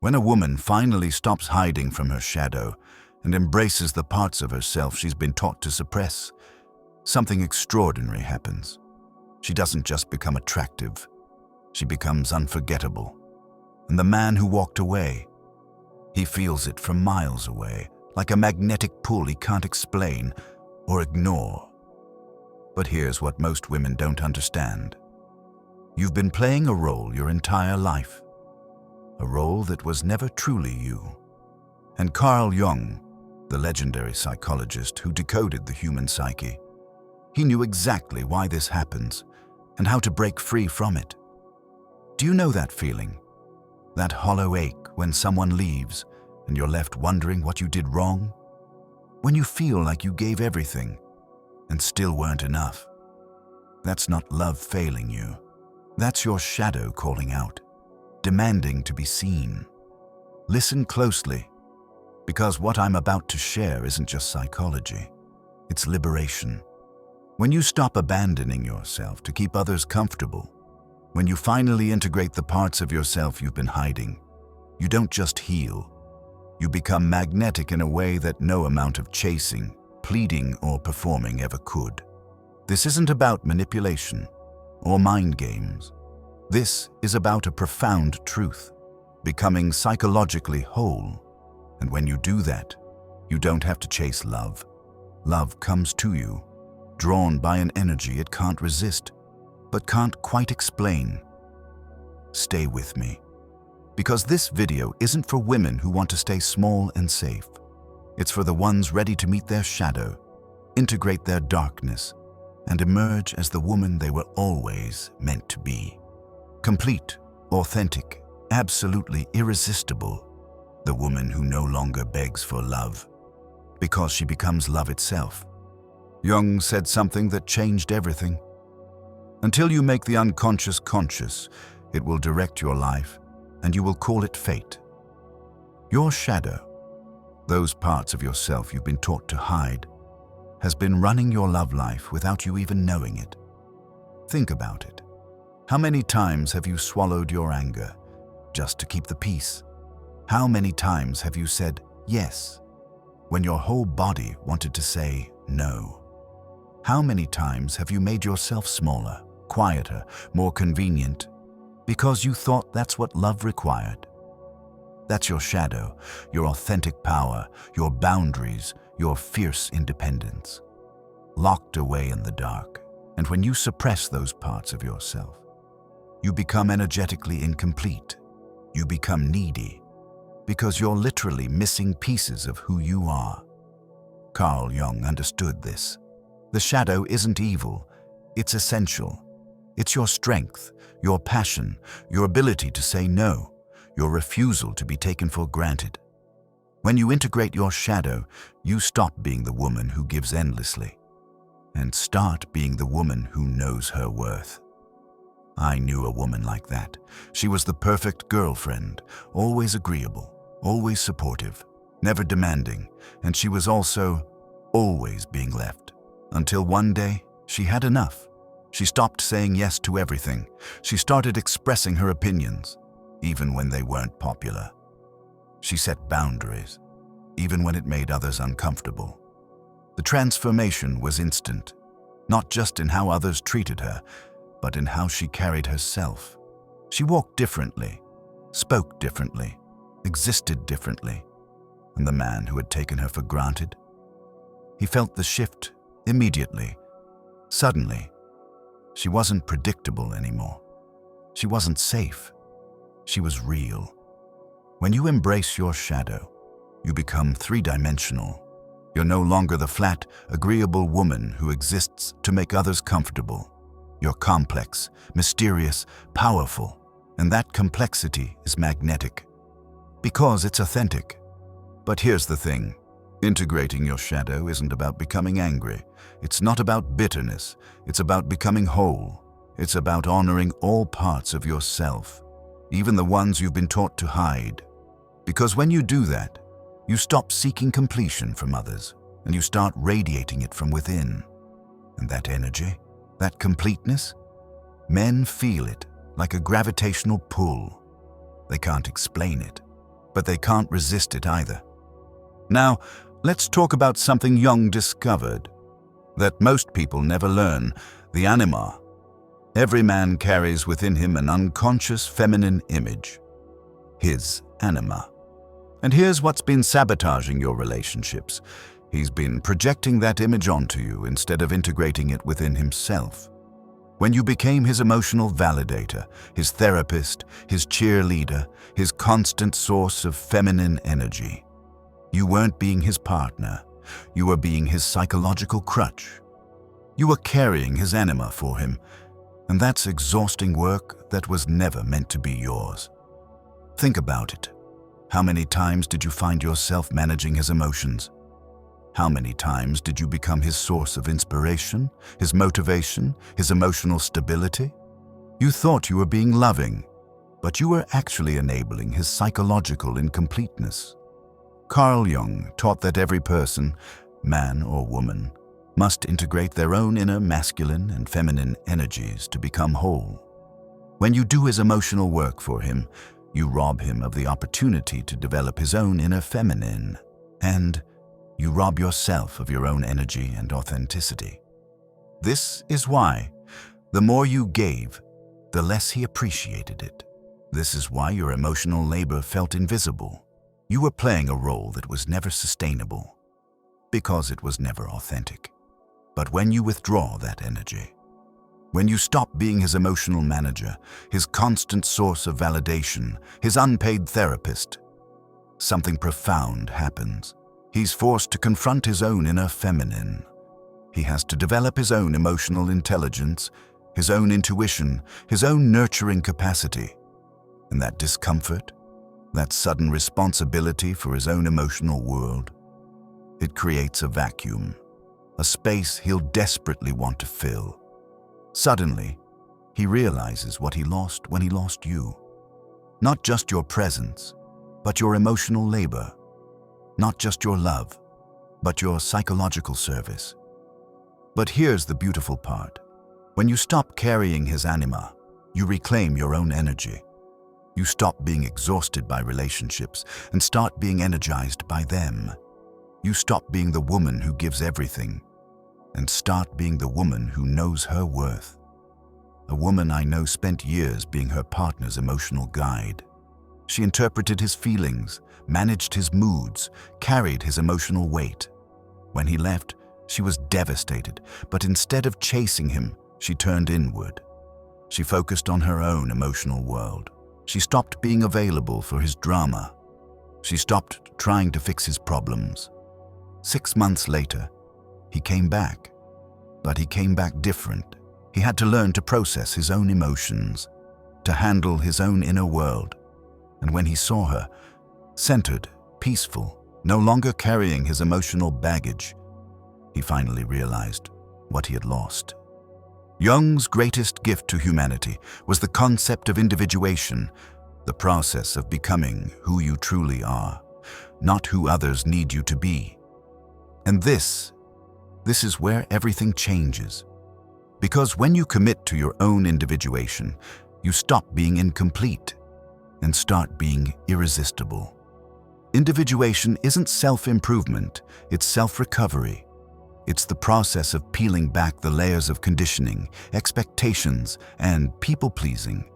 When a woman finally stops hiding from her shadow and embraces the parts of herself she's been taught to suppress, something extraordinary happens. She doesn't just become attractive, she becomes unforgettable. And the man who walked away, he feels it from miles away, like a magnetic pull he can't explain or ignore. But here's what most women don't understand. You've been playing a role your entire life, a role that was never truly you. And Carl Jung, the legendary psychologist who decoded the human psyche, he knew exactly why this happens and how to break free from it. Do you know that feeling? That hollow ache when someone leaves and you're left wondering what you did wrong? When you feel like you gave everything and still weren't enough? That's not love failing you. That's your shadow calling out, demanding to be seen. Listen closely, because what I'm about to share isn't just psychology, it's liberation. When you stop abandoning yourself to keep others comfortable, when you finally integrate the parts of yourself you've been hiding, you don't just heal, you become magnetic in a way that no amount of chasing, pleading, or performing ever could. This isn't about manipulation or mind games. This is about a profound truth, becoming psychologically whole. And when you do that, you don't have to chase love. Love comes to you, drawn by an energy it can't resist, but can't quite explain. Stay with me, because this video isn't for women who want to stay small and safe. It's for the ones ready to meet their shadow, integrate their darkness, and emerge as the woman they were always meant to be. Complete, authentic, absolutely irresistible. The woman who no longer begs for love, because she becomes love itself. Jung said something that changed everything. Until you make the unconscious conscious, it will direct your life, and you will call it fate. Your shadow, those parts of yourself you've been taught to hide, has been running your love life without you even knowing it. Think about it. How many times have you swallowed your anger just to keep the peace? How many times have you said yes when your whole body wanted to say no? How many times have you made yourself smaller, quieter, more convenient, because you thought that's what love required? That's your shadow, your authentic power, your boundaries, your fierce independence, locked away in the dark. And when you suppress those parts of yourself, you become energetically incomplete. You become needy, because you're literally missing pieces of who you are. Carl Jung understood this. The shadow isn't evil, it's essential. It's your strength, your passion, your ability to say no, your refusal to be taken for granted. When you integrate your shadow, you stop being the woman who gives endlessly and start being the woman who knows her worth. I knew a woman like that. She was the perfect girlfriend, always agreeable, always supportive, never demanding, and she was also always being left. Until one day, she had enough. She stopped saying yes to everything. She started expressing her opinions, even when they weren't popular. She set boundaries, even when it made others uncomfortable. The transformation was instant, not just in how others treated her, but in how she carried herself. She walked differently, spoke differently, existed differently. And the man who had taken her for granted, he felt the shift immediately. Suddenly, she wasn't predictable anymore. She wasn't safe. She was real. When you embrace your shadow, you become three-dimensional. You're no longer the flat, agreeable woman who exists to make others comfortable. You're complex, mysterious, powerful, and that complexity is magnetic because it's authentic. But here's the thing. Integrating your shadow isn't about becoming angry. It's not about bitterness. It's about becoming whole. It's about honoring all parts of yourself, even the ones you've been taught to hide. Because when you do that, you stop seeking completion from others, and you start radiating it from within. And that energy, that completeness, men feel it like a gravitational pull. They can't explain it, but they can't resist it either. Now, let's talk about something Jung discovered that most people never learn: the anima. Every man carries within him an unconscious feminine image, his anima. And here's what's been sabotaging your relationships. He's been projecting that image onto you instead of integrating it within himself. When you became his emotional validator, his therapist, his cheerleader, his constant source of feminine energy, you weren't being his partner. You were being his psychological crutch. You were carrying his anima for him, and that's exhausting work that was never meant to be yours. Think about it. How many times did you find yourself managing his emotions? How many times did you become his source of inspiration, his motivation, his emotional stability? You thought you were being loving, but you were actually enabling his psychological incompleteness. Carl Jung taught that every person, man or woman, must integrate their own inner masculine and feminine energies to become whole. When you do his emotional work for him, you rob him of the opportunity to develop his own inner feminine, and you rob yourself of your own energy and authenticity. This is why the more you gave, the less he appreciated it. This is why your emotional labor felt invisible. You were playing a role that was never sustainable, because it was never authentic. But when you withdraw that energy, when you stop being his emotional manager, his constant source of validation, his unpaid therapist, something profound happens. He's forced to confront his own inner feminine. He has to develop his own emotional intelligence, his own intuition, his own nurturing capacity. And that discomfort, that sudden responsibility for his own emotional world, it creates a vacuum, a space he'll desperately want to fill. Suddenly, he realizes what he lost when he lost you. Not just your presence, but your emotional labor. Not just your love, but your psychological service. But here's the beautiful part. When you stop carrying his anima, you reclaim your own energy. You stop being exhausted by relationships and start being energized by them. You stop being the woman who gives everything and start being the woman who knows her worth. A woman I know spent years being her partner's emotional guide. She interpreted his feelings, managed his moods, carried his emotional weight. When he left, she was devastated, but instead of chasing him, she turned inward. She focused on her own emotional world. She stopped being available for his drama. She stopped trying to fix his problems. 6 months later, he came back, but he came back different. He had to learn to process his own emotions, to handle his own inner world. And when he saw her, centered, peaceful, no longer carrying his emotional baggage, he finally realized what he had lost. Jung's greatest gift to humanity was the concept of individuation, the process of becoming who you truly are, not who others need you to be. And this is where everything changes. Because when you commit to your own individuation, you stop being incomplete and start being irresistible. Individuation isn't self-improvement, it's self-recovery. It's the process of peeling back the layers of conditioning, expectations, and people-pleasing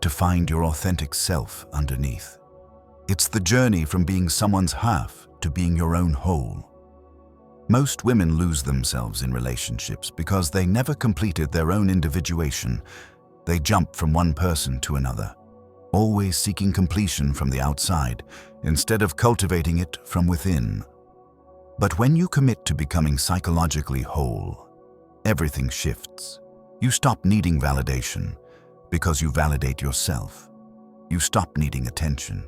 to find your authentic self underneath. It's the journey from being someone's half to being your own whole. Most women lose themselves in relationships because they never completed their own individuation. They jump from one person to another, always seeking completion from the outside instead of cultivating it from within. But when you commit to becoming psychologically whole, everything shifts. You stop needing validation because you validate yourself. You stop needing attention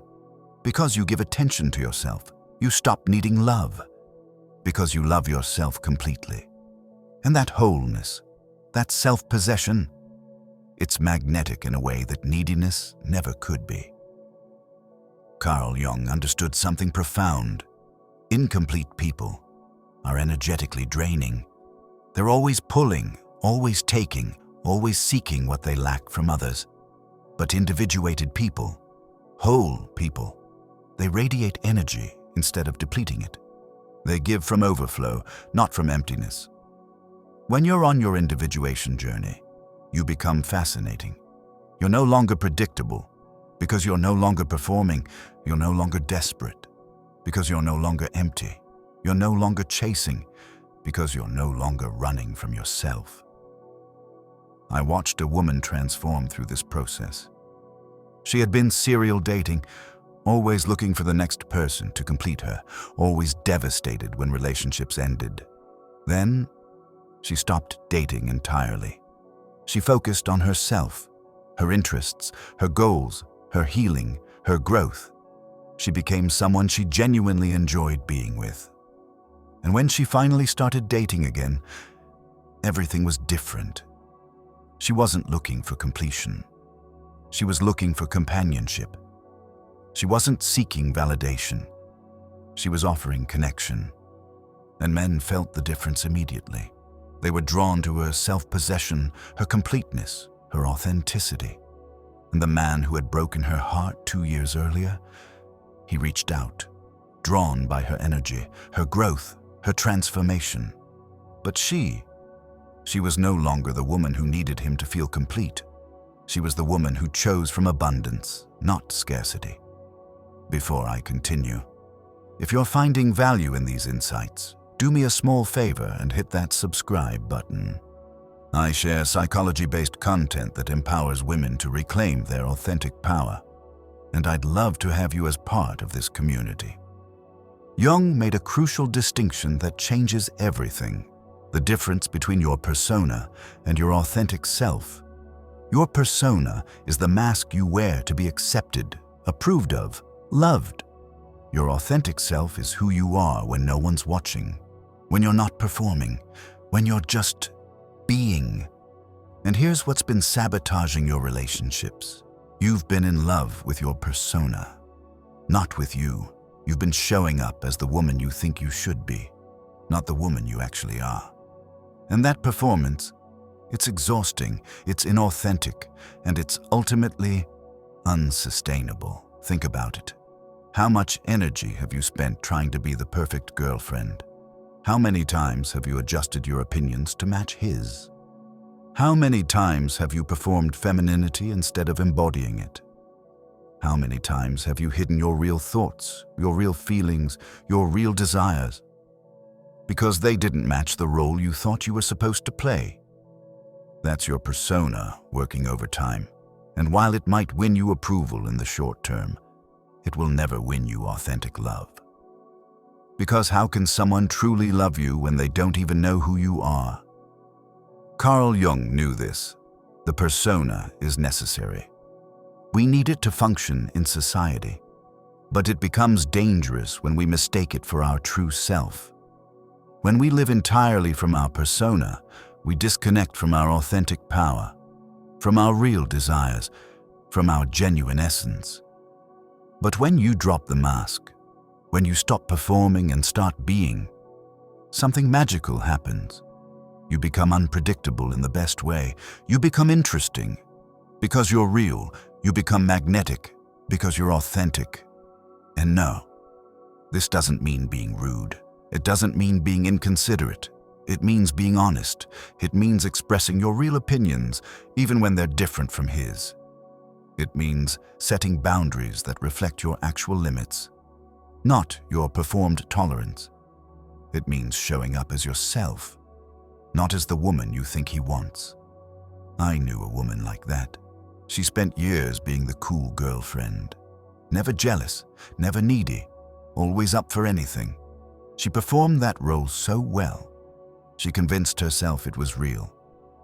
because you give attention to yourself. You stop needing love because you love yourself completely. And that wholeness, that self-possession, it's magnetic in a way that neediness never could be. Carl Jung understood something profound. Incomplete people are energetically draining. They're always pulling, always taking, always seeking what they lack from others. But individuated people, whole people, They radiate energy instead of depleting it. They give from overflow, not from emptiness. When you're on your individuation journey, you become fascinating. You're no longer predictable. Because you're no longer performing, you're no longer desperate. Because you're no longer empty. You're no longer chasing. Because you're no longer running from yourself. I watched a woman transform through this process. She had been serial dating, always looking for the next person to complete her, always devastated when relationships ended. Then, she stopped dating entirely. She focused on herself, her interests, her goals, her healing, her growth. She became someone she genuinely enjoyed being with. And when she finally started dating again, everything was different. She wasn't looking for completion. She was looking for companionship. She wasn't seeking validation. She was offering connection. And men felt the difference immediately. They were drawn to her self-possession, her completeness, her authenticity. And the man who had broken her heart 2 years earlier, he reached out, drawn by her energy, her growth, her transformation. But she was no longer the woman who needed him to feel complete. She was the woman who chose from abundance, not scarcity. Before I continue, if you're finding value in these insights, do me a small favor and hit that subscribe button. I share psychology-based content that empowers women to reclaim their authentic power, and I'd love to have you as part of this community. Jung made a crucial distinction that changes everything: the difference between your persona and your authentic self. Your persona is the mask you wear to be accepted, approved of, loved. Your authentic self is who you are when no one's watching, when you're not performing, when you're just being. And here's what's been sabotaging your relationships. You've been in love with your persona, not with you. You've been showing up as the woman you think you should be, not the woman you actually are. And that performance, it's exhausting, it's inauthentic, and it's ultimately unsustainable. Think about it. How much energy have you spent trying to be the perfect girlfriend? How many times have you adjusted your opinions to match his? How many times have you performed femininity instead of embodying it? How many times have you hidden your real thoughts, your real feelings, your real desires? Because they didn't match the role you thought you were supposed to play. That's your persona working overtime. And while it might win you approval in the short term, it will never win you authentic love. Because how can someone truly love you when they don't even know who you are? Carl Jung knew this. The persona is necessary. We need it to function in society. But it becomes dangerous when we mistake it for our true self. When we live entirely from our persona, we disconnect from our authentic power, from our real desires, from our genuine essence. But when you drop the mask, when you stop performing and start being, something magical happens. You become unpredictable in the best way. You become interesting. Because you're real, you become magnetic. Because you're authentic. And no, this doesn't mean being rude. It doesn't mean being inconsiderate. It means being honest. It means expressing your real opinions, even when they're different from his. It means setting boundaries that reflect your actual limits, not your performed tolerance. It means showing up as yourself, not as the woman you think he wants. I knew a woman like that. She spent years being the cool girlfriend. Never jealous, never needy, always up for anything. She performed that role so well. She convinced herself it was real.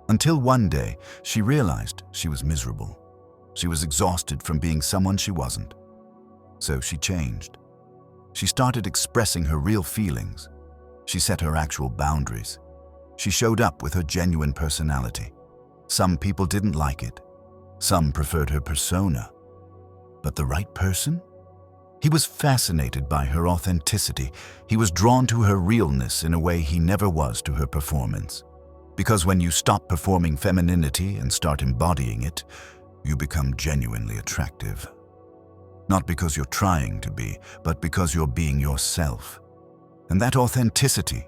Until one day, she realized she was miserable. She was exhausted from being someone she wasn't. So she changed. She started expressing her real feelings. She set her actual boundaries. She showed up with her genuine personality. Some people didn't like it. Some preferred her persona. But the right person? He was fascinated by her authenticity. He was drawn to her realness in a way he never was to her performance. Because when you stop performing femininity and start embodying it, you become genuinely attractive. Not because you're trying to be, but because you're being yourself. And that authenticity,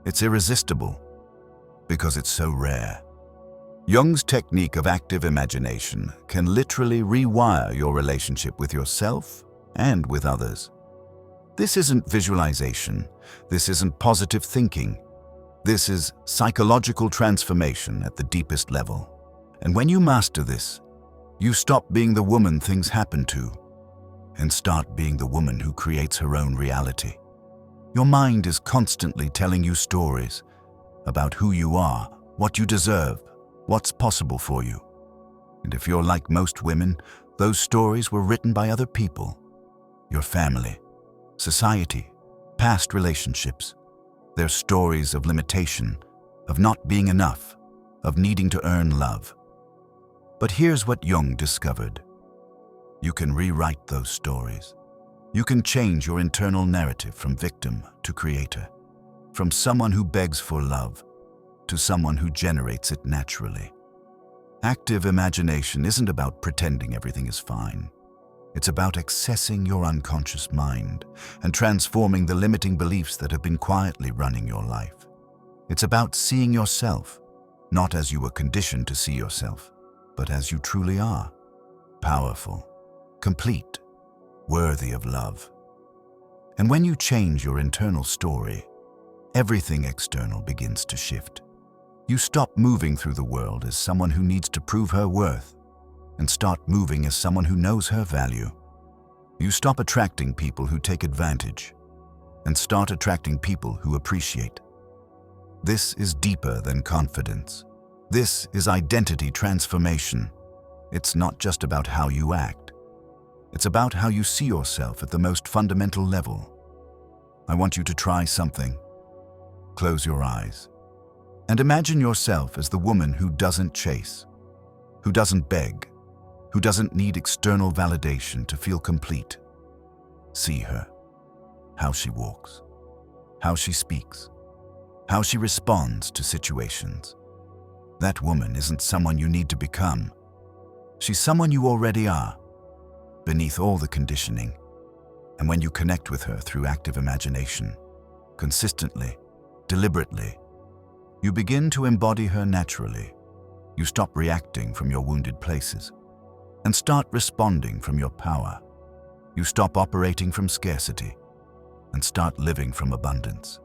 it's irresistible, because it's so rare. Jung's technique of active imagination can literally rewire your relationship with yourself and with others. This isn't visualization. This isn't positive thinking. This is psychological transformation at the deepest level. And when you master this, you stop being the woman things happen to and start being the woman who creates her own reality. Your mind is constantly telling you stories about who you are, what you deserve, what's possible for you. And if you're like most women, those stories were written by other people. Your family, society, past relationships. They're stories of limitation, of not being enough, of needing to earn love. But here's what Jung discovered. You can rewrite those stories. You can change your internal narrative from victim to creator, from someone who begs for love to someone who generates it naturally. Active imagination isn't about pretending everything is fine. It's about accessing your unconscious mind and transforming the limiting beliefs that have been quietly running your life. It's about seeing yourself, not as you were conditioned to see yourself, but as you truly are. Powerful, complete, worthy of love. And when you change your internal story, everything external begins to shift. You stop moving through the world as someone who needs to prove her worth and start moving as someone who knows her value. You stop attracting people who take advantage and start attracting people who appreciate. This is deeper than confidence. This is identity transformation. It's not just about how you act. It's about how you see yourself at the most fundamental level. I want you to try something. Close your eyes and imagine yourself as the woman who doesn't chase, who doesn't beg, who doesn't need external validation to feel complete. See her, how she walks, how she speaks, how she responds to situations. That woman isn't someone you need to become. She's someone you already are, beneath all the conditioning. And when you connect with her through active imagination, consistently, deliberately, you begin to embody her naturally. You stop reacting from your wounded places and start responding from your power. You stop operating from scarcity and start living from abundance.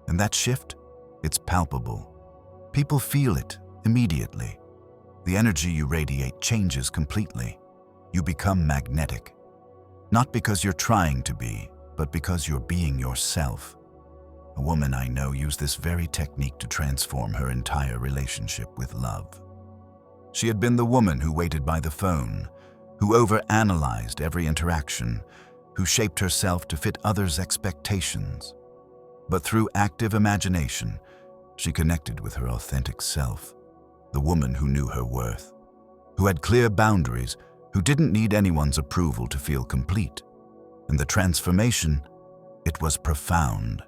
And that shift, it's palpable. People feel it immediately. The energy you radiate changes completely. You become magnetic. Not because you're trying to be, but because you're being yourself. A woman I know used this very technique to transform her entire relationship with love. She had been the woman who waited by the phone, who overanalyzed every interaction, who shaped herself to fit others' expectations. But through active imagination, she connected with her authentic self, the woman who knew her worth, who had clear boundaries, who didn't need anyone's approval to feel complete. And the transformation, it was profound.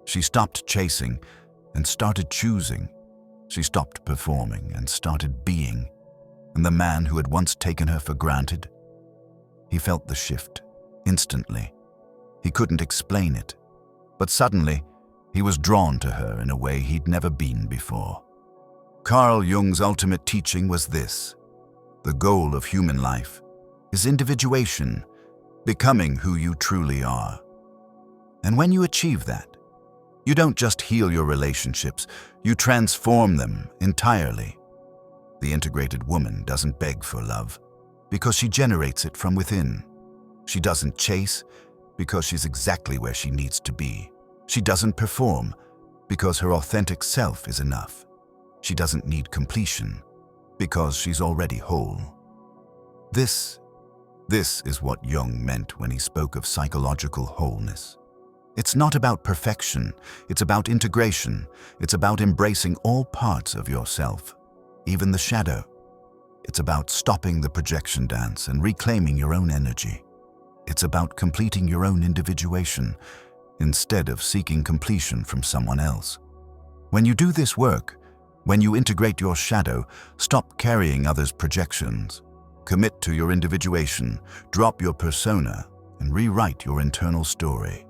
She stopped chasing and started choosing. She stopped performing and started being. And the man who had once taken her for granted, he felt the shift instantly. He couldn't explain it, but suddenly he was drawn to her in a way he'd never been before. Carl Jung's ultimate teaching was this: the goal of human life is individuation, becoming who you truly are. And when you achieve that, you don't just heal your relationships, you transform them entirely. The integrated woman doesn't beg for love because she generates it from within. She doesn't chase because she's exactly where she needs to be. She doesn't perform because her authentic self is enough. She doesn't need completion because she's already whole. This is what Jung meant when he spoke of psychological wholeness. It's not about perfection, it's about integration. It's about embracing all parts of yourself, even the shadow. It's about stopping the projection dance and reclaiming your own energy. It's about completing your own individuation instead of seeking completion from someone else. When you do this work, when you integrate your shadow, stop carrying others' projections, Commit to your individuation, drop your persona, and rewrite your internal story.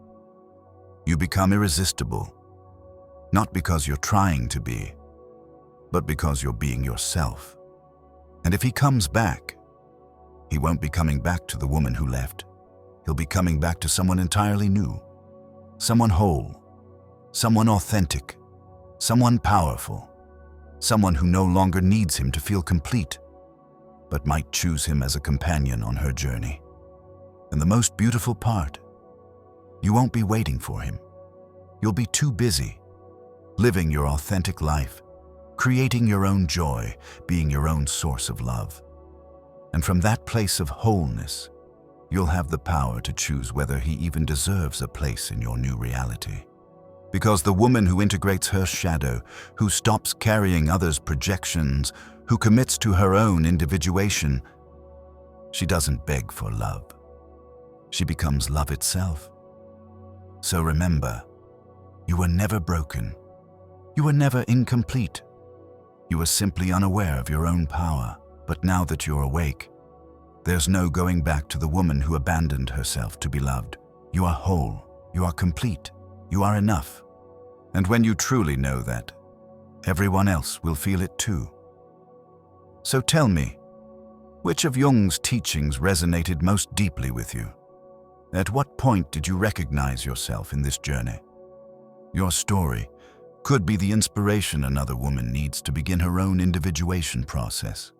You become irresistible, not because you're trying to be, but because you're being yourself. And if he comes back, he won't be coming back to the woman who left. He'll be coming back to someone entirely new, someone whole, someone authentic, someone powerful, someone who no longer needs him to feel complete, but might choose him as a companion on her journey. And the most beautiful part, you won't be waiting for him. You'll be too busy, living your authentic life, creating your own joy, being your own source of love. And from that place of wholeness, you'll have the power to choose whether he even deserves a place in your new reality. Because the woman who integrates her shadow, who stops carrying others' projections, who commits to her own individuation, she doesn't beg for love. She becomes love itself. So remember, you were never broken. You were never incomplete. You were simply unaware of your own power. But now that you're awake, there's no going back to the woman who abandoned herself to be loved. You are whole. You are complete. You are enough. And when you truly know that, everyone else will feel it too. So tell me, which of Jung's teachings resonated most deeply with you? At what point did you recognize yourself in this journey? Your story could be the inspiration another woman needs to begin her own individuation process.